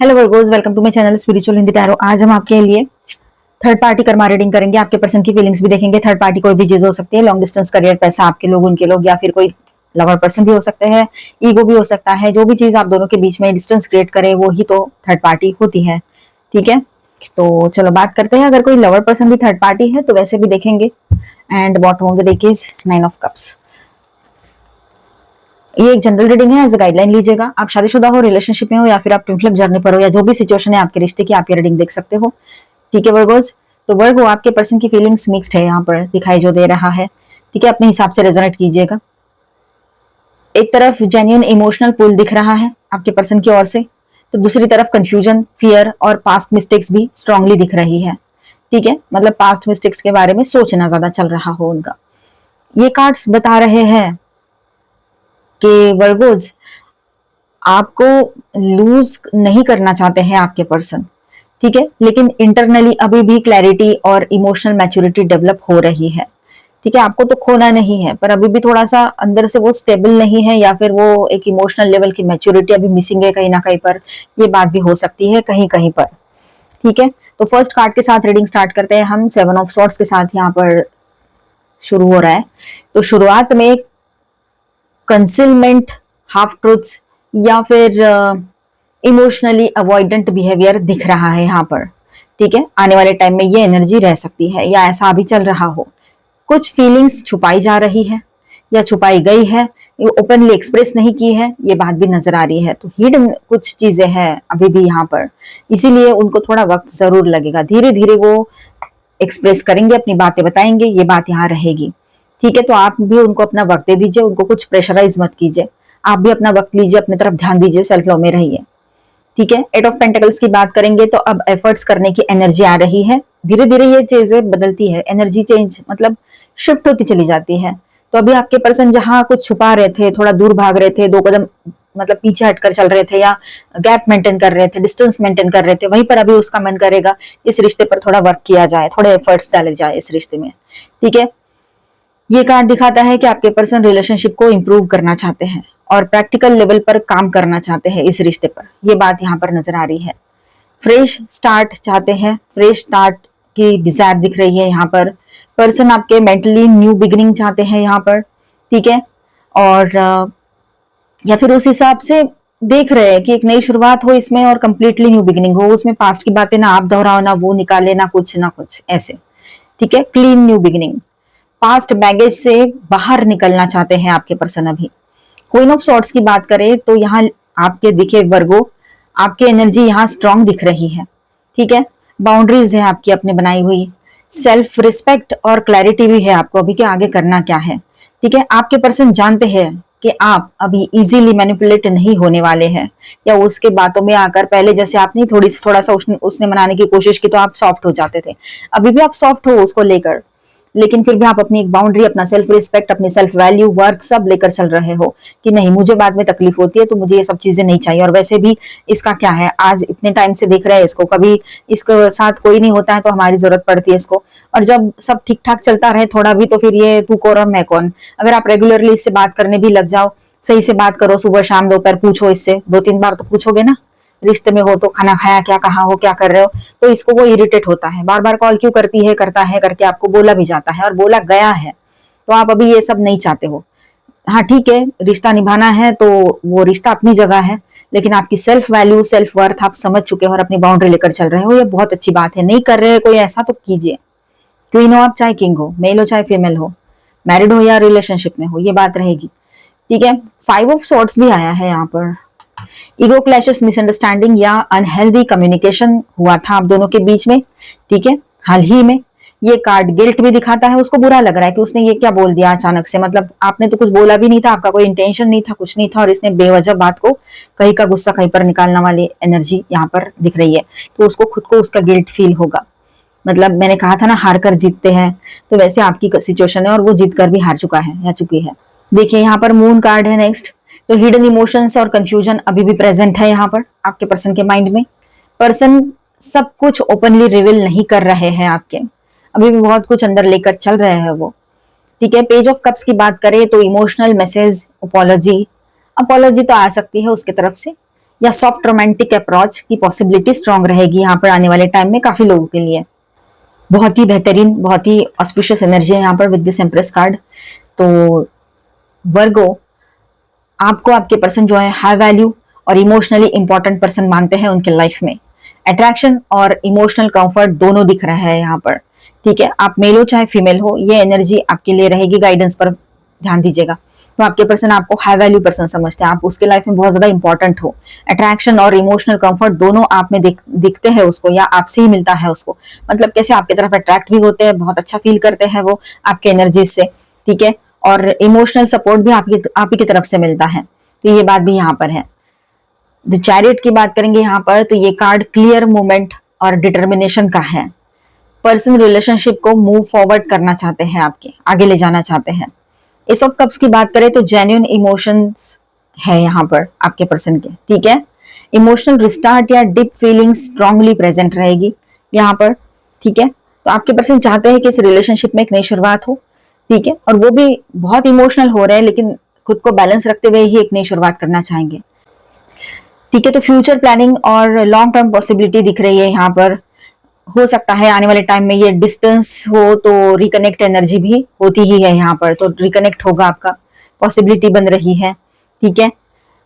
Hello Virgos, welcome to my channel spiritual Hindi tarot. आज हम आपके लिए थर्ड पार्टी कर्मा रीडिंग करेंगे। आपके पर्सन की फीलिंग्स भी देखेंगे। थर्ड पार्टी कोई भी चीज हो सकती है, लॉन्ग डिस्टेंस, करियर, पैसा, आपके लोग, उनके लोग, या फिर कोई लवर पर्सन भी हो सकते हैं, ईगो भी हो सकता है। जो भी चीज आप दोनों के बीच में डिस्टेंस क्रिएट करे वो ही तो थर्ड पार्टी होती है। ठीक है, तो चलो बात करते हैं। अगर कोई लवर पर्सन भी थर्ड पार्टी है तो वैसे भी देखेंगे। And bottom of the deck is 9 of cups. ये एक जनरल रीडिंग है, एज अ गाइडलाइन लीजिएगा। आप शादीशुदा हो, रिलेशनशिप में हो, या फिर आप ट्विन फ्लेम जर्नी पर हो, या जो भी सिचुएशन है आपके रिश्ते की, आप ये रीडिंग देख सकते हो। ठीक है वर्गोस, तो वर्गो आपके पर्सन की फीलिंग्स मिक्स्ड है यहाँ पर दिखाई जो दे रहा है। ठीक है, अपने हिसाब से रेजोनेट कीजिएगा। एक तरफ जेन्युइन इमोशनल पुल दिख रहा है आपके पर्सन की ओर से, तो दूसरी तरफ कंफ्यूजन, फियर और पास्ट मिस्टेक्स भी स्ट्रांगली दिख रही है। ठीक है, मतलब पास्ट मिस्टेक्स के बारे में सोचना ज्यादा चल रहा हो उनका। ये कार्ड्स बता रहे हैं कि वर्गोज आपको लूज नहीं करना चाहते हैं आपके पर्सन। ठीक है, लेकिन इंटरनली अभी भी क्लैरिटी और इमोशनल मैच्योरिटी डेवलप हो रही है। ठीक है, आपको तो खोना नहीं है, पर अभी भी थोड़ा सा अंदर से वो स्टेबल नहीं है, या फिर वो एक इमोशनल लेवल की मैच्योरिटी अभी मिसिंग है कहीं ना कहीं पर। ये बात भी हो सकती है कहीं कहीं पर। ठीक है, तो फर्स्ट कार्ड के साथ रीडिंग स्टार्ट करते हैं हम। 7 ऑफ सॉर्ड्स के साथ यहाँ पर शुरू हो रहा है। तो शुरुआत में कंसिलमेंट, हाफ ट्रुथ्स, या फिर इमोशनली अवॉइडेंट बिहेवियर दिख रहा है यहाँ पर। ठीक है, आने वाले टाइम में ये एनर्जी रह सकती है, या ऐसा अभी चल रहा हो। कुछ फीलिंग्स छुपाई जा रही है या छुपाई गई है, ओपनली एक्सप्रेस नहीं की है, ये बात भी नजर आ रही है। तो हिडन कुछ चीजें हैं अभी भी यहाँ पर, इसीलिए उनको थोड़ा वक्त जरूर लगेगा। धीरे धीरे वो एक्सप्रेस करेंगे, अपनी बातें बताएंगे, ये बात यहाँ रहेगी। ठीक है, तो आप भी उनको अपना वक्त दे दीजिए, उनको कुछ प्रेशराइज मत कीजिए। आप भी अपना वक्त लीजिए, अपनी तरफ ध्यान दीजिए, सेल्फ लव में रहिए। ठीक है, 8 ऑफ पेंटिकल्स की बात करेंगे तो अब एफर्ट्स करने की एनर्जी आ रही है। धीरे धीरे ये चीजें बदलती है, एनर्जी चेंज मतलब शिफ्ट होती चली जाती है। तो अभी आपके पर्सन जहां कुछ छुपा रहे थे, थोड़ा दूर भाग रहे थे, 2 कदम मतलब पीछे हटकर चल रहे थे, या गैप मेंटेन कर रहे थे, डिस्टेंस मेंटेन कर रहे थे, वहीं पर अभी उसका मन करेगा इस रिश्ते पर थोड़ा वर्क किया जाए, थोड़े एफर्ट्स डाले जाए इस रिश्ते में। ठीक है, ये कार्ड दिखाता है कि आपके पर्सन रिलेशनशिप को इंप्रूव करना चाहते हैं और प्रैक्टिकल लेवल पर काम करना चाहते हैं इस रिश्ते पर। ये बात यहाँ पर नजर आ रही है। फ्रेश स्टार्ट चाहते हैं, फ्रेश स्टार्ट की डिजायर दिख रही है यहाँ पर। पर्सन आपके मेंटली न्यू बिगिनिंग चाहते हैं यहाँ पर। ठीक है, और या फिर उस हिसाब से देख रहे हैं कि एक नई शुरुआत हो इसमें और कंप्लीटली न्यू बिगिनिंग हो। उसमें पास्ट की बातें ना आप दोहराओ, ना वो निकाले, ना कुछ ऐसे। ठीक है, clean new beginning. Past baggage से बाहर निकलना चाहते हैं आपके पर्सन अभी। क्वीन ऑफ सॉर्ड्स की बात करें तो यहाँ आपके दिखे वर्गो, आपकी एनर्जी यहाँ स्ट्रांग दिख रही है। ठीक है, बाउंड्रीज है आपकी अपने बनाई हुई, सेल्फ रिस्पेक्ट और क्लैरिटी भी है आपको अभी के आगे करना क्या है। ठीक है, आपके पर्सन जानते हैं कि आप अभी इजीली मैनिपुलेट नहीं होने वाले हैं, या उसके बातों में आकर पहले जैसे आप नहीं थोड़ा सा उसने मनाने की कोशिश की तो आप सॉफ्ट हो जाते थे। अभी भी आप सॉफ्ट हो उसको लेकर, लेकिन फिर भी आप अपनी एक बाउंड्री, अपना सेल्फ रिस्पेक्ट, अपनी सेल्फ वैल्यू, वर्थ सब लेकर चल रहे हो कि नहीं, मुझे बाद में तकलीफ होती है तो मुझे ये सब चीजें नहीं चाहिए। और वैसे भी इसका क्या है, आज इतने टाइम से देख रहे हैं इसको, कभी इसके साथ कोई नहीं होता है तो हमारी जरूरत पड़ती है इसको, और जब सब ठीक ठाक चलता रहे थोड़ा भी तो फिर ये तू कौन और मैं कौन। अगर आप रेगुलरली इससे बात करने भी लग जाओ, सही से बात करो, सुबह शाम दोपहर पूछो इससे, 2-3 बार तो पूछोगे ना। रिश्ते में हो तो खाना खाया क्या, कहाँ हो, क्या कर रहे हो, तो इसको वो इरिटेट होता है, बार बार कॉल क्यों करती है, करता है करके आपको बोला भी जाता है और बोला गया है। तो आप अभी ये सब नहीं चाहते हो। हाँ ठीक है, रिश्ता निभाना है तो वो रिश्ता अपनी जगह है, लेकिन आपकी सेल्फ वैल्यू, सेल्फ वर्थ आप समझ चुके हो और अपनी बाउंड्री लेकर चल रहे हो, ये बहुत अच्छी बात है। नहीं कर रहे कोई ऐसा तो कीजिए। क्वीन हो आप, चाहे किंग हो, मेल हो चाहे फीमेल हो, मैरिड हो या रिलेशनशिप में हो, ये बात रहेगी। ठीक है, 5 ऑफ सॉर्ड्स भी आया है यहाँ पर। ईगो क्लैशेस, मिसअंडरस्टैंडिंग या अनहेल्दी कम्युनिकेशन हुआ था आप दोनों के बीच में। ठीक है, हाल ही में। ये कार्ड गिल्ट भी दिखाता है, उसको बुरा लग रहा है कि उसने ये क्या बोल दिया अचानक से, मतलब आपने तो कुछ बोला भी नहीं था, आपका कोई इंटेंशन नहीं था, कुछ नहीं था, और इसने बेवजह बात को कहीं का गुस्सा कहीं पर निकालने वाली एनर्जी यहाँ पर दिख रही है। तो उसको खुद को उसका गिल्ट फील होगा। मतलब मैंने कहा था ना, हार कर जीतते हैं, तो वैसे आपकी सिचुएशन है और वो जीत कर भी हार चुका है या चुकी है। देखिए यहाँ पर मून कार्ड है नेक्स्ट। तो हिडन इमोशंस और कंफ्यूजन अभी भी प्रेजेंट है यहाँ पर आपके पर्सन के माइंड में। पर्सन सब कुछ ओपनली रिवील नहीं कर रहे हैं आपके, अभी भी बहुत कुछ अंदर लेकर चल रहे हैं वो। ठीक है, पेज ऑफ कप्स की बात करें तो इमोशनल मैसेज, अपोलॉजी तो आ सकती है उसके तरफ से, या सॉफ्ट रोमांटिक अप्रोच की पॉसिबिलिटी स्ट्रांग रहेगी यहाँ पर आने वाले टाइम में काफी लोगों के लिए। बहुत ही बेहतरीन, बहुत ही ऑस्पिशियस एनर्जी है यहाँ पर विद दिस एम्प्रेस कार्ड। तो वर्गो, आपको आपके पर्सन जो है हाई वैल्यू और इमोशनली इंपॉर्टेंट पर्सन मानते हैं उनके लाइफ में। अट्रैक्शन और इमोशनल कंफर्ट दोनों दिख रहा है यहाँ पर, ठीक है। आप मेल हो चाहे फीमेल हो, ये एनर्जी आपके लिए रहेगी। गाइडेंस पर ध्यान दीजिएगा। तो आपके पर्सन आपको हाई वैल्यू पर्सन समझते हैं, आप उसके लाइफ में बहुत ज्यादा इंपॉर्टेंट हो। अट्रैक्शन और इमोशनल कंफर्ट दोनों आप में दिखते हैं उसको, या आपसे ही मिलता है उसको। मतलब कैसे आपकी तरफ अट्रैक्ट भी होते हैं, बहुत अच्छा फील करते हैं वो आपके एनर्जी से, ठीक है। और इमोशनल सपोर्ट भी आप ही की तरफ से मिलता है। तो ये बात भी यहाँ पर है। द चैरियट की बात करेंगे यहाँ पर, तो ये कार्ड क्लियर मूवमेंट और डिटर्मिनेशन का है। पर्सन रिलेशनशिप को मूव फॉरवर्ड करना चाहते हैं, आपके आगे ले जाना चाहते हैं। एस ऑफ कप्स की बात करें तो जेन्युइन इमोशंस है यहाँ पर आपके पर्सन के, ठीक है। इमोशनल रिस्टार्ट या डीप फीलिंग्स स्ट्रांगली प्रेजेंट रहेगी यहाँ पर, ठीक है। तो आपके पर्सन चाहते हैं कि इस रिलेशनशिप में एक नई शुरुआत हो, ठीक है। और वो भी बहुत इमोशनल हो रहे हैं, लेकिन खुद को बैलेंस रखते हुए ही एक नई शुरुआत करना चाहेंगे, ठीक है। तो फ्यूचर प्लानिंग और लॉन्ग टर्म पॉसिबिलिटी दिख रही है यहाँ पर। हो सकता है आने वाले टाइम में ये डिस्टेंस हो तो रिकनेक्ट एनर्जी भी होती ही है यहाँ पर, तो रिकनेक्ट होगा आपका, पॉसिबिलिटी बन रही है, ठीक है।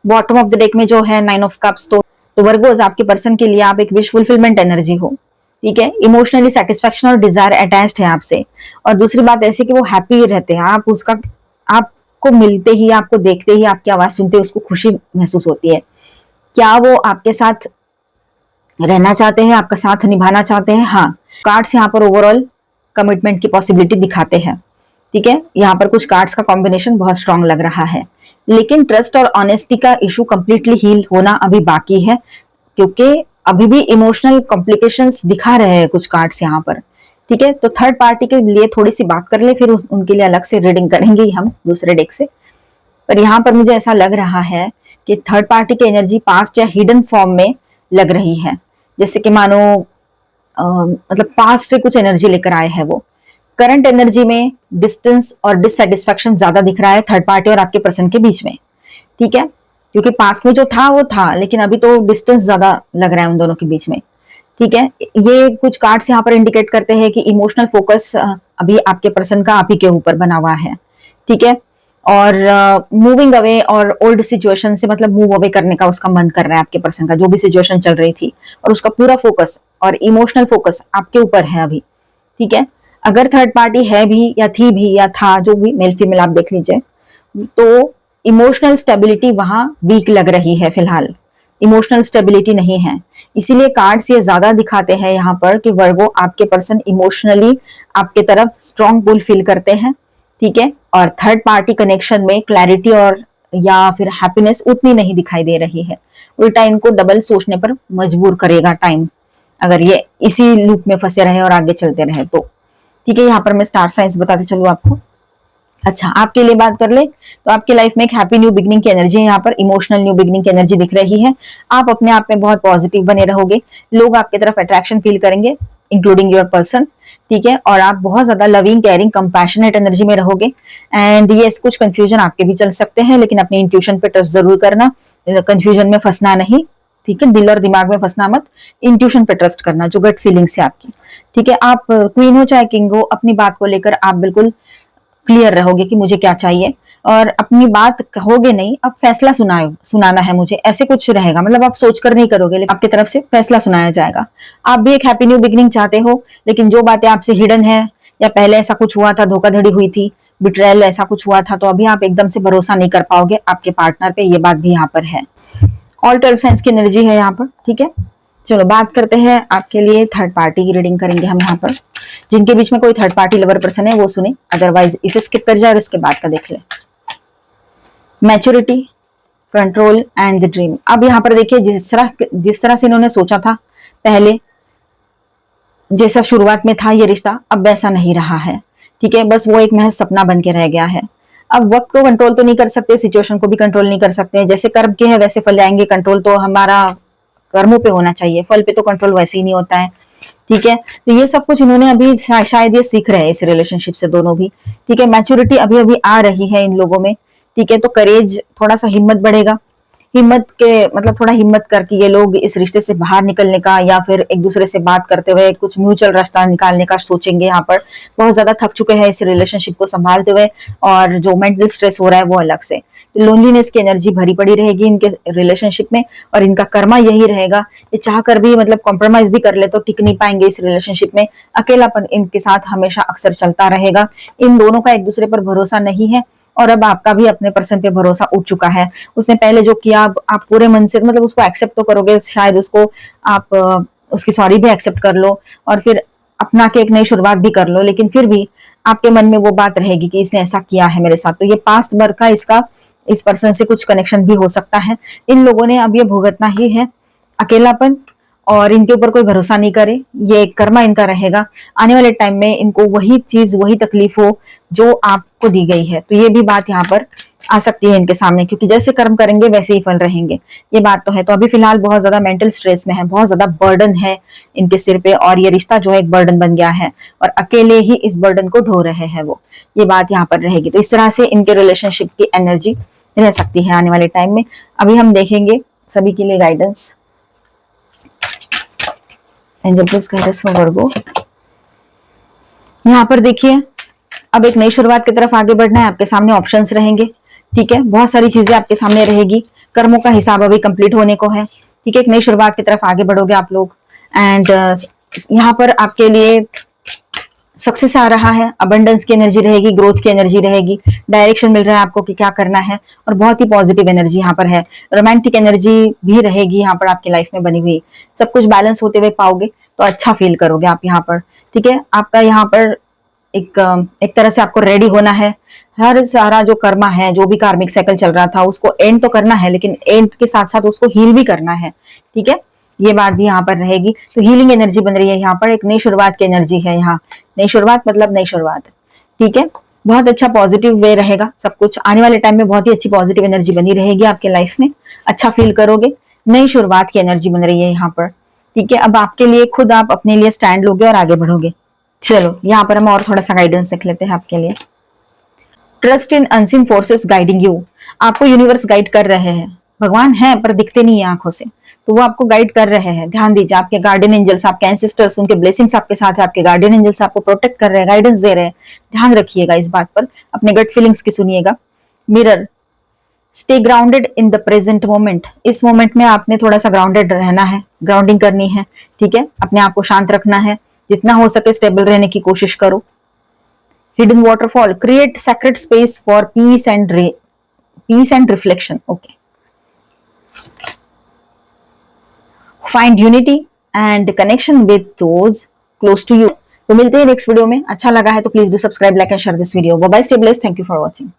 बॉटम ऑफ द डेक में जो है 9 ऑफ कप्स, तो वर्गोस आपके पर्सन के लिए आप एक विश फुलफिलमेंट एनर्जी हो, ठीक है। इमोशनली सेटिस्फेक्शन और डिजायर अटैच्ड है आपसे। और दूसरी बात ऐसी कि वो हैप्पी रहते हैं, आपको मिलते ही, आपको देखते ही, आपकी आवाज सुनते ही उसको खुशी महसूस होती है। क्या वो आपके साथ रहना चाहते हैं, आपका साथ निभाना चाहते हैं? हाँ, कार्ड्स यहाँ पर ओवरऑल कमिटमेंट की पॉसिबिलिटी दिखाते हैं, ठीक है। यहाँ पर कुछ कार्ड्स का कॉम्बिनेशन बहुत स्ट्रांग लग रहा है, लेकिन ट्रस्ट और ऑनेस्टी का इशू कंप्लीटली हील होना अभी बाकी है, क्योंकि अभी भी इमोशनल कॉम्प्लिकेशंस दिखा रहे हैं कुछ कार्ड्स यहाँ पर, ठीक है। तो थर्ड पार्टी के लिए थोड़ी सी बात कर ले, फिर उनके लिए अलग से रीडिंग करेंगे हम दूसरे डेक से। पर यहाँ पर मुझे ऐसा लग रहा है कि थर्ड पार्टी की एनर्जी पास्ट या हिडन फॉर्म में लग रही है, जैसे कि मानो मतलब पास्ट से कुछ एनर्जी लेकर आए हैं वो। करंट एनर्जी में डिस्टेंस और डिससेटिस्फैक्शन ज्यादा दिख रहा है थर्ड पार्टी और आपके पर्सन के बीच में, ठीक है। क्योंकि पास्ट में जो था वो था, लेकिन अभी तो डिस्टेंस ज्यादा लग रहा है उन दोनों के बीच में, ठीक है। ये कुछ कार्ड्स यहाँ पर इंडिकेट करते हैं कि इमोशनल फोकस अभी आपके पर्सन का आप ही के ऊपर बना हुआ है, ठीक है। और मूविंग अवे और ओल्ड सिचुएशन से मतलब मूव अवे करने का उसका मन कर रहा है आपके पर्सन का, जो भी सिचुएशन चल रही थी, और उसका पूरा फोकस और इमोशनल फोकस आपके ऊपर है अभी, ठीक है। अगर थर्ड पार्टी है भी या थी भी या था, जो भी मेल फीमेल आप देख लीजिए, तो इमोशनल स्टेबिलिटी वहां वीक लग रही है फिलहाल, इमोशनल स्टेबिलिटी नहीं है। इसीलिए कार्ड्स ये ज्यादा दिखाते हैं यहाँ पर कि वर्गो आपके पर्सन इमोशनली आपके तरफ स्ट्रॉन्ग पुल फील करते हैं, ठीक है। और थर्ड पार्टी कनेक्शन में क्लैरिटी और या फिर हैप्पीनेस उतनी नहीं दिखाई दे रही है, उल्टा इनको डबल सोचने पर मजबूर करेगा टाइम, अगर ये इसी लूप में फंसे रहे और आगे चलते रहे तो, ठीक है। यहाँ पर मैं स्टार साइंस बताते चलूँ आपको। अच्छा, आपके लिए बात कर ले तो आपकी लाइफ में एक हैप्पी न्यू बिगनिंग की एनर्जी है, यहाँ पर इमोशनल न्यू बिगनिंग की एनर्जी दिख रही है। आप अपने आप में बहुत पॉजिटिव बने रहोगे, लोग आपकी तरफ अट्रैक्शन फील करेंगे इंक्लूडिंग योर पर्सन, ठीक है। और आप बहुत ज्यादा लविंग, केयरिंग, कंपैशनेट एनर्जी में रहोगे। एंड ये कुछ कंफ्यूजन आपके भी चल सकते हैं, लेकिन अपने इंट्यूशन पे ट्रस्ट जरूर करना, कंफ्यूजन में फंसना नहीं, ठीक है। दिल और दिमाग में फंसना मत, इंट्यूशन पे ट्रस्ट करना, जो गट फीलिंग्स है आपकी, ठीक है। आप क्वीन हो चाहे किंग हो, अपनी बात को लेकर आप बिल्कुल क्लियर रहोगे कि मुझे क्या चाहिए, और अपनी बात कहोगे नहीं, अब फैसला सुनाना है मुझे, ऐसे कुछ रहेगा। मतलब आप सोचकर नहीं करोगे, लेकिन आपकी तरफ से फैसला सुनाया जाएगा। आप भी एक हैप्पी न्यू बिगनिंग चाहते हो, लेकिन जो बातें आपसे हिडन है, या पहले ऐसा कुछ हुआ था, धोखाधड़ी हुई थी, बिट्रेयल ऐसा कुछ हुआ था, तो अभी आप एकदम से भरोसा नहीं कर पाओगे आपके पार्टनर पे, ये बात भी यहाँ पर है। ऑल 12 साइंस की एनर्जी है यहाँ पर, ठीक है। चलो बात करते हैं आपके लिए थर्ड पार्टी की रीडिंग करेंगे हम यहाँ पर। जिनके बीच में कोई थर्ड पार्टी लवर पर्सन है वो सुने, अदरवाइज इसे स्किप कर जाए और इसके बाद का देख ले। Maturity, control and the dream. अब यहाँ पर देखिए, जिस तरह से इन्होंने सोचा था पहले, जैसा शुरुआत में था ये रिश्ता, अब वैसा नहीं रहा है, ठीक है। बस वो एक महज सपना बन के रह गया है। अब वक्त को कंट्रोल तो नहीं कर सकते, सिचुएशन को भी कंट्रोल नहीं कर सकते। जैसे कर्म के है वैसे फल आएंगे, कंट्रोल तो हमारा कर्मों पे होना चाहिए, फल पे तो कंट्रोल वैसे ही नहीं होता है, ठीक है। तो ये सब कुछ इन्होंने अभी शायद ये सीख रहे हैं इस रिलेशनशिप से दोनों भी, ठीक है। मैच्योरिटी अभी अभी आ रही है इन लोगों में, ठीक है। तो करेज, थोड़ा सा हिम्मत बढ़ेगा, हिम्मत के मतलब थोड़ा हिम्मत करके ये लोग इस रिश्ते से बाहर निकलने का या फिर एक दूसरे से बात करते हुए कुछ म्यूचुअल रास्ता निकालने का सोचेंगे। यहाँ पर बहुत ज्यादा थक चुके हैं इस रिलेशनशिप को संभालते हुए, और जो मेंटल स्ट्रेस हो रहा है वो अलग से। तो लोनलीनेस की एनर्जी भरी पड़ी रहेगी इनके रिलेशनशिप में, और इनका कर्मा यही रहेगा, ये चाह कर भी मतलब कॉम्प्रोमाइज भी कर ले तो टिक नहीं पाएंगे इस रिलेशनशिप में। अकेलापन इनके साथ हमेशा अक्सर चलता रहेगा। इन दोनों का एक दूसरे पर भरोसा नहीं है, और अब आपका भी अपने पर्सन पे भरोसा उठ चुका है। उसने पहले जो किया, अब आप पूरे मन से मतलब उसको एक्सेप्ट तो करोगे, शायद उसको आप उसकी सॉरी भी एक्सेप्ट कर लो और फिर अपना के एक नई शुरुआत भी कर लो, लेकिन फिर भी आपके मन में वो बात रहेगी कि इसने ऐसा किया है मेरे साथ। तो ये पास्ट वर्क का इसका इस पर्सन से कुछ कनेक्शन भी हो सकता है। इन लोगों ने अब ये भुगतना ही है अकेलापन, और इनके ऊपर कोई भरोसा नहीं करे, ये कर्मा इनका रहेगा। आने वाले टाइम में इनको वही चीज वही तकलीफ हो जो आपको दी गई है। तो ये भी बात यहाँ पर आ सकती है इनके सामने, क्योंकि जैसे कर्म करेंगे वैसे ही फल रहेंगे, ये बात तो है। तो अभी फिलहाल बहुत ज्यादा मेंटल स्ट्रेस में है, बहुत ज्यादा बर्डन है इनके सिर पे, और ये रिश्ता जो है एक बर्डन बन गया है और अकेले ही इस बर्डन को ढो रहे हैं वो, ये बात यहाँ पर रहेगी। तो इस तरह से इनके रिलेशनशिप की एनर्जी रह सकती है आने वाले टाइम में। अभी हम देखेंगे सभी के लिए guidance. Angel please guide us for Virgo. यहाँ पर देखिए, अब एक नई शुरुआत की तरफ आगे बढ़ना है, आपके सामने ऑप्शंस रहेंगे, ठीक है, बहुत सारी चीजें आपके सामने रहेगी। कर्मों का हिसाब अभी कंप्लीट होने को है, ठीक है, एक नई शुरुआत की तरफ आगे बढ़ोगे आप लोग। एंड यहाँ पर आपके लिए सक्सेस आ रहा है, अबंडेंस की एनर्जी रहेगी, ग्रोथ की एनर्जी रहेगी, डायरेक्शन मिल रहा है आपको कि क्या करना है, और बहुत ही पॉजिटिव एनर्जी यहाँ पर है। रोमांटिक एनर्जी भी रहेगी यहाँ पर आपकी लाइफ में बनी हुई, सब कुछ बैलेंस होते हुए पाओगे तो अच्छा फील करोगे आप यहाँ पर, ठीक है। आपका यहाँ पर एक तरह से आपको रेडी होना है। हर सारा जो कर्मा है, जो भी कार्मिक साइकिल चल रहा था, उसको एंड तो करना है, लेकिन एंड के साथ साथ उसको हील भी करना है, ठीक है, ये बात भी यहाँ पर रहेगी। तो हीलिंग एनर्जी बन रही है यहाँ पर, एक नई शुरुआत की एनर्जी है यहाँ। नई शुरुआत मतलब नई शुरुआत, ठीक है, बहुत अच्छा पॉजिटिव वे रहेगा सब कुछ। आने वाले टाइम में बहुत ही अच्छी पॉजिटिव एनर्जी बनी रहेगी आपके लाइफ में, अच्छा फील करोगे। नई शुरुआत की एनर्जी बन रही है यहाँ पर, ठीक है। अब आपके लिए खुद आप अपने लिए स्टैंड लोगे और आगे बढ़ोगे। चलो यहाँ पर हम और थोड़ा सा गाइडेंस देख लेते हैं आपके लिए। Trust in unseen forces guiding you. आपको यूनिवर्स गाइड कर रहे हैं, भगवान हैं पर दिखते नहीं है आंखों से, तो वो आपको गाइड कर रहे हैं। ध्यान दीजिए, आपके गार्डियन एंजल्स, आपके एंसेस्टर्स, उनके ब्लेसिंग्स आपके साथ है, आपके गार्डियन एंजल्स आपको प्रोटेक्ट कर रहे हैं, गाइडेंस दे रहे हैं। ध्यान रखिएगा इस बात पर, अपने गट फीलिंग्स की सुनिएगा। Mirror, stay grounded in the present moment. इस मोमेंट में आपने थोड़ा सा ग्राउंडेड रहना है, ग्राउंडिंग करनी है, ठीक है, अपने आप को शांत रखना है, जितना हो सके स्टेबल रहने की कोशिश करो। Hidden waterfall, create secret space for peace and reflection. Okay, find unity and connection with those close to you. तो मिलते हैं नेक्स्ट वीडियो में। अच्छा लगा है तो please do subscribe, like and share this video. Bye bye, stay blessed, thank you for watching.